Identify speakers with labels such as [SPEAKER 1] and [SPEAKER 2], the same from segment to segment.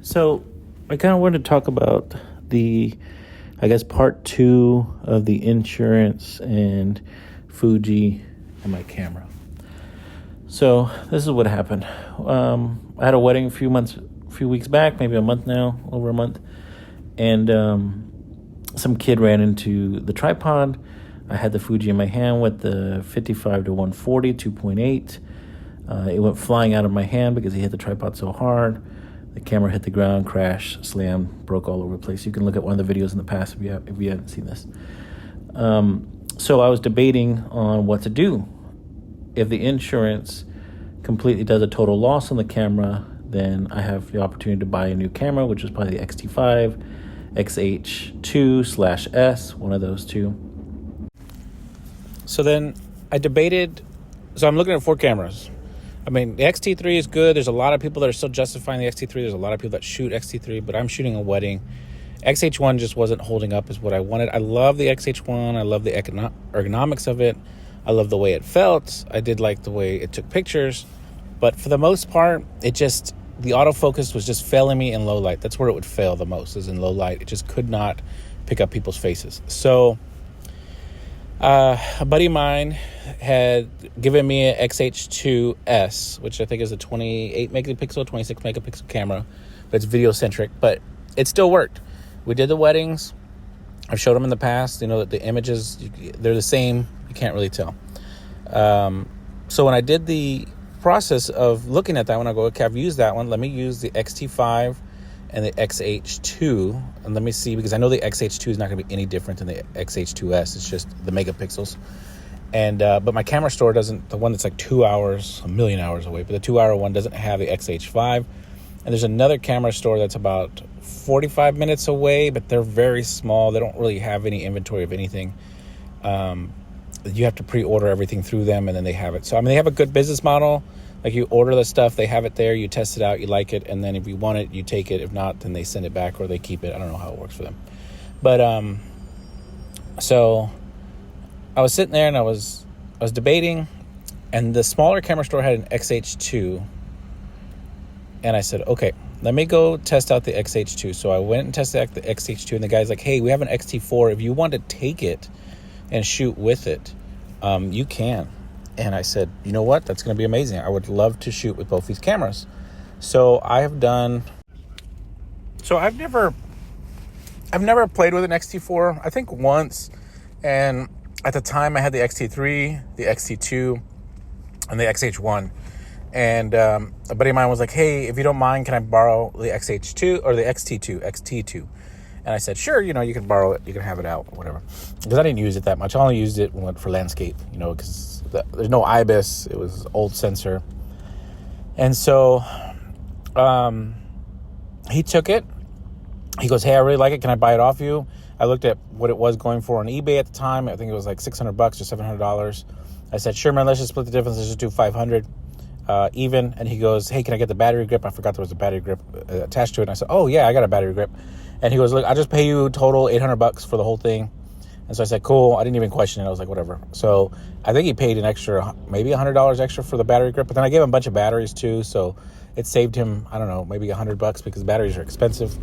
[SPEAKER 1] So I kind of wanted to talk about part two of the insurance and Fuji and my camera. So this is what happened. I had a wedding a few weeks back, maybe a month now, over a month. And some kid ran into the tripod. I had the Fuji in my hand with the 55 to 140, 2.8. It went flying out of my hand because he hit the tripod so hard. The camera hit the ground, crashed, slammed, broke all over the place. You can look at one of the videos in the past if you haven't seen this. So I was debating on what to do. If the insurance completely does a total loss on the camera, then I have the opportunity to buy a new camera, which is probably the XT5, XH2/S, one of those two. So then I debated. So I'm looking at 4 cameras. I mean, the XT3 is good. There's a lot of people that are still justifying the XT3. There's a lot of people that shoot XT3, but I'm shooting a wedding. XH1 just wasn't holding up as what I wanted. I love the XH1. I love the ergonomics of it. I love the way it felt. I did like the way it took pictures. But for the most part, the autofocus was just failing me in low light. That's where it would fail the most, is in low light. It just could not pick up people's faces. So a buddy of mine had given me an XH2S, which I think is a 28 megapixel, 26 megapixel camera, but it's video centric, but it still worked. We did the weddings. I've showed them in the past, that the images, they're the same. You can't really tell. So when I did the process of looking at that one, I go, okay, I've used that one. Let me use the XT5 and the XH2, and let me see, because I know the XH2 is not going to be any different than the XH2S. It's just the megapixels. And but my camera store doesn't, the one that's like 2 hours, a million hours away, but the 2 hour one doesn't have the XH5. And there's another camera store that's about 45 minutes away, but they're very small. They don't really have any inventory of anything. You have to pre-order everything through them, and then they have it. So, I mean, they have a good business model. Like, you order the stuff, they have it there, you test it out, you like it, and then if you want it, you take it. If not, then they send it back or they keep it. I don't know how it works for them. But so I was sitting there and I was debating, and the smaller camera store had an XH2, and I said, okay, let me go test out the XH2. So I went and tested out the XH2, and the guy's like, hey, we have an XT4. If you want to take it and shoot with it, you can. And I said, you know what? That's going to be amazing. I would love to shoot with both these cameras. So I've never played with an XT4. I think once. And at the time I had the XT3, the XT2, and the XH1. And a buddy of mine was like, hey, if you don't mind, can I borrow the XH2 or the XT2? And I said, sure, you can borrow it. You can have it out or whatever. Because I didn't use it that much. I only used it for landscape, because there's no IBIS. It was old sensor. And so he took it. He goes, hey, I really like it. Can I buy it off you? I looked at what it was going for on eBay at the time. I think it was like $600 or $700. I said, sure, man, let's just split the difference. Let's just do $500 even. And he goes, hey, can I get the battery grip? I forgot there was a battery grip attached to it. And I said, oh, yeah, I got a battery grip. And he goes, look, I'll just pay you total $800 for the whole thing. And so I said, cool. I didn't even question it. I was like, whatever. So I think he paid an extra, maybe $100 extra for the battery grip. But then I gave him a bunch of batteries too. So it saved him, I don't know, maybe $100 because batteries are expensive.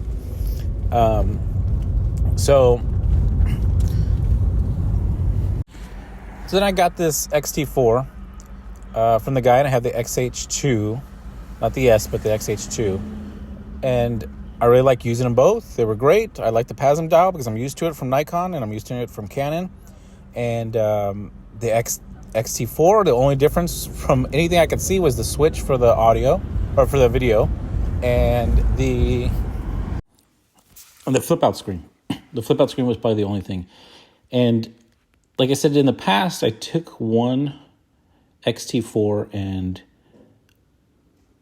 [SPEAKER 1] So then I got this XT4 from the guy, and I have the XH2, not the S, but the XH2. And I really like using them both. They were great. I like the PASM dial because I'm used to it from Nikon and I'm used to it from Canon. And the XT4, the only difference from anything I could see was the switch for the audio, or for the video, and the flip-out screen. The flip-out screen was probably the only thing. And like I said, in the past, I took one XT4 and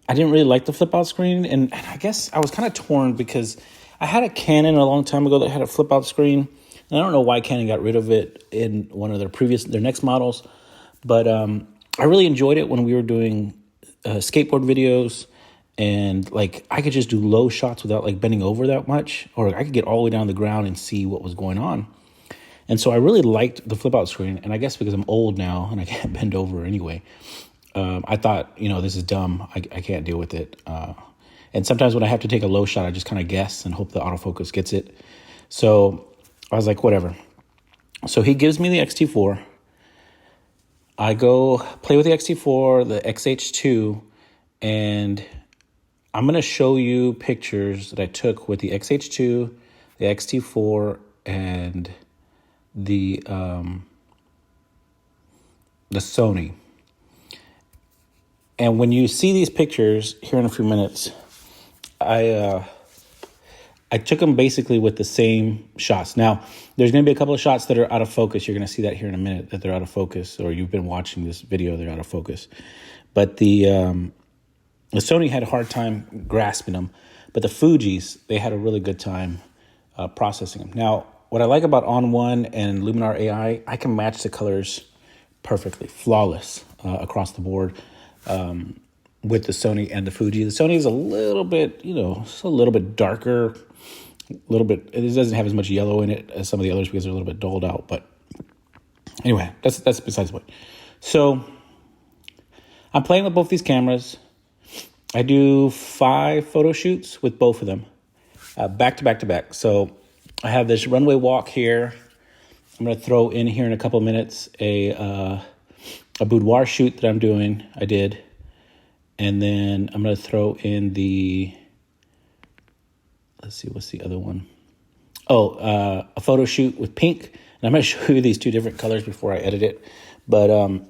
[SPEAKER 1] I didn't really like the flip-out screen. And I guess I was kind of torn because I had a Canon a long time ago that had a flip-out screen. And I don't know why Canon got rid of it in one of their next models. But I really enjoyed it when we were doing skateboard videos. And like I could just do low shots without like bending over that much, or I could get all the way down the ground and see what was going on. And so I really liked the flip out screen. And I guess because I'm old now and I can't bend over anyway, I thought, this is dumb. I can't deal with it. And sometimes when I have to take a low shot, I just kind of guess and hope the autofocus gets it. So I was like, whatever. So he gives me the XT4. I go play with the XT4, the XH2, and I'm going to show you pictures that I took with the XH2, the XT4, and the Sony. And when you see these pictures here in a few minutes, I took them basically with the same shots. Now, there's going to be a couple of shots that are out of focus. You're going to see that here in a minute, that they're out of focus, or you've been watching this video, they're out of focus. But the Sony had a hard time grasping them, but the Fujis, they had a really good time processing them. Now, what I like about On1 and Luminar AI, I can match the colors perfectly, flawless across the board with the Sony and the Fuji. The Sony is a little bit, it's a little bit darker, it doesn't have as much yellow in it as some of the others because they're a little bit dulled out. But anyway, that's besides the point. So I'm playing with both these cameras. I do 5 photo shoots with both of them, back to back to back. So I have this runway walk here. I'm going to throw in here in a couple of minutes a boudoir shoot that I did. And then I'm going to throw in let's see, what's the other one? A photo shoot with pink. And I'm going to show you these 2 different colors before I edit it. But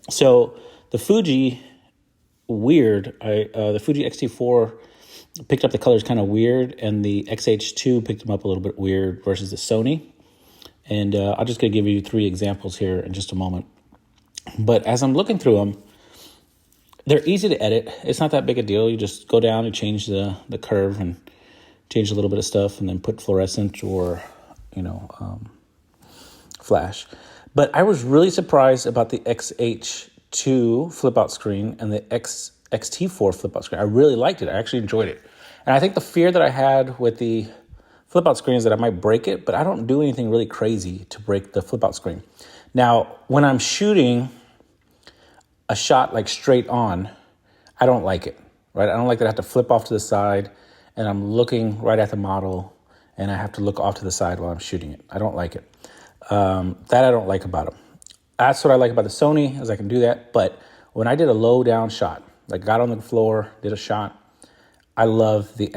[SPEAKER 1] so the Fuji, weird. The Fuji X-T4 picked up the colors kind of weird, and the XH2 picked them up a little bit weird versus the Sony. And I'm just going to give you 3 examples here in just a moment. But as I'm looking through them, they're easy to edit. It's not that big a deal. You just go down and change the curve and change a little bit of stuff, and then put fluorescent or, flash. But I was really surprised about the XH2 flip out screen and the XT4 flip out screen. I really liked it. I actually enjoyed it. And I think the fear that I had with the flip out screen is that I might break it, but I don't do anything really crazy to break the flip out screen. Now, when I'm shooting a shot like straight on, I don't like it, right? I don't like that I have to flip off to the side and I'm looking right at the model and I have to look off to the side while I'm shooting it. I don't like it. That I don't like about them. That's what I like about the Sony, is I can do that. But when I did a low down shot, like got on the floor, did a shot, I love the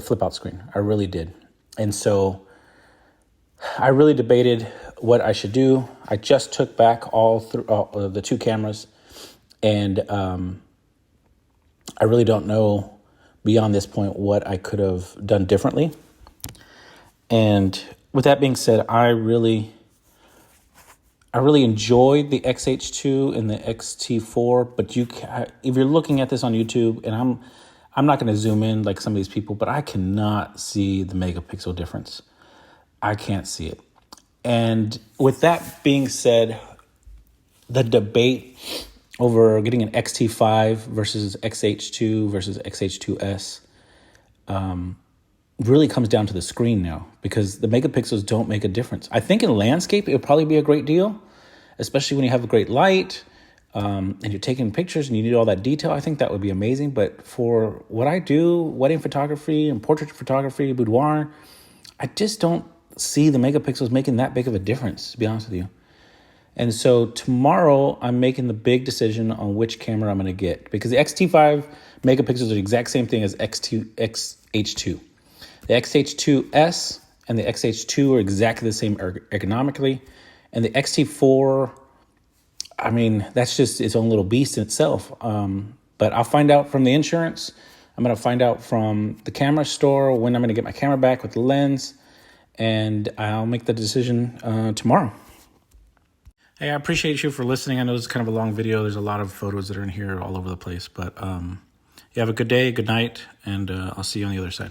[SPEAKER 1] flip out screen. I really did. And so I really debated what I should do. I just took back all the 2 cameras, and I really don't know beyond this point what I could have done differently. And with that being said, I really enjoyed the XH2 and the XT4, but if you're looking at this on YouTube, and I'm not going to zoom in like some of these people, but I cannot see the megapixel difference. I can't see it. And with that being said, the debate over getting an XT5 versus XH2 versus XH2S really comes down to the screen now, because the megapixels don't make a difference. I think in landscape, it would probably be a great deal, especially when you have a great light and you're taking pictures and you need all that detail. I think that would be amazing. But for what I do, wedding photography and portrait photography, boudoir, I just don't see the megapixels making that big of a difference, to be honest with you. And so tomorrow I'm making the big decision on which camera I'm going to get, because the XT5 megapixels are the exact same thing as XH2. The XH2S and the XH2 are exactly the same ergonomically. And the XT4, I mean, that's just its own little beast in itself. But I'll find out from the insurance. I'm going to find out from the camera store when I'm going to get my camera back with the lens. And I'll make the decision tomorrow. Hey, I appreciate you for listening. I know it's kind of a long video. There's a lot of photos that are in here all over the place. But you have a good day, good night, and I'll see you on the other side.